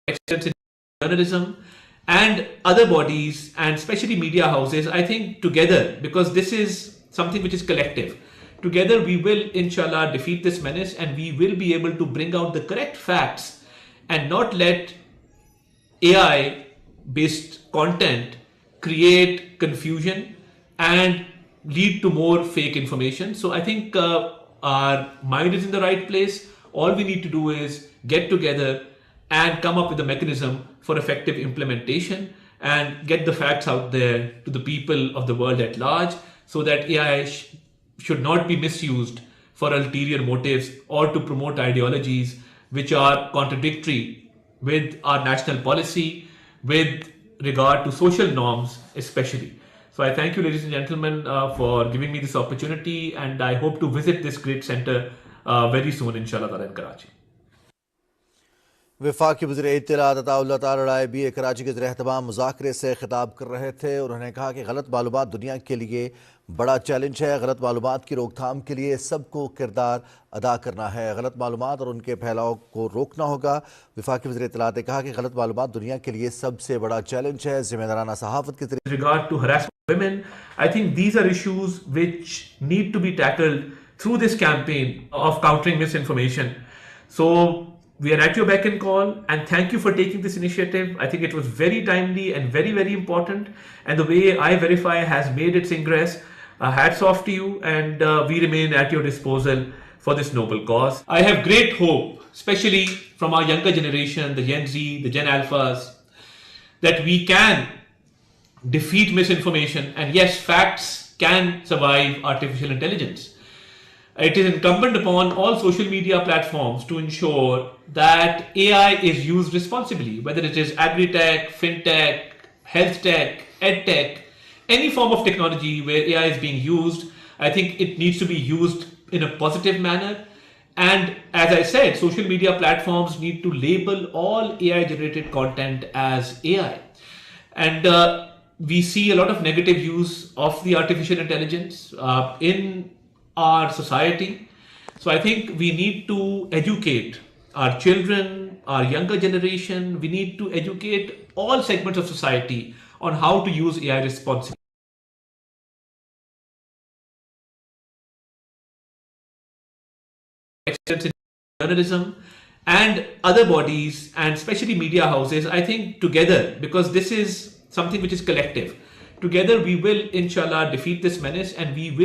extends in journalism and other bodies and especially media houses, I think together, because this is something which is collective, together we will inshallah defeat this menace and we will be able to bring out the correct facts and not let AI based content create confusion and lead to more fake information. So I think our mind is in the right place. All we need to do is get together and come up with a mechanism for effective implementation and get the facts out there to the people of the world at large so that AI should not be misused for ulterior motives or to promote ideologies which are contradictory with our national policy, with regard to social norms, especially. So I thank you, ladies and gentlemen, for giving me this opportunity, and I hope to visit this great center very soon, inshallah, in Karachi. वफाकी वज़ीर इत्तलात अता तारड़ भी कराची के ज़ेर-ए-एहतमाम मुज़ाकरे से खिताब कर रहे थे। उन्होंने कहा कि गलत मालूमात दुनिया के लिए बड़ा चैलेंज है। गलत मालूमात की रोकथाम के लिए सबको किरदार अदा करना है। गलत मालूमात और उनके फैलाव को रोकना होगा। वफाकी वज़ीर इत्तलात ने कहा कि गलत मालूमात दुनिया के लिए सबसे बड़ा चैलेंज है। ज़िम्मेदाराना सहाफ़त के ज़रिए regard to harassment of women, I think these are issues which need to be tackled through this campaign of countering misinformation. So we are at your beck and call, and thank you for taking this initiative. I think it was very timely and very, very important. And the way I Verify has made its ingress, hats off to you, and we remain at your disposal for this noble cause. I have great hope, especially from our younger generation, the Gen Z, the Gen Alphas, that we can defeat misinformation, and yes, facts can survive artificial intelligence. It is incumbent upon all social media platforms to ensure that AI is used responsibly, whether it is agri-tech, fintech, health tech, ed tech, any form of technology where AI is being used. I think it needs to be used in a positive manner. And as I said, social media platforms need to label all AI generated content as AI. And we see a lot of negative use of the artificial intelligence in our society. So I think we need to educate our children, our younger generation. We need to educate all segments of society on how to use AI responsibly. Extends in journalism and other bodies and especially media houses, I think together, because this is something which is collective, together we will inshallah defeat this menace and we will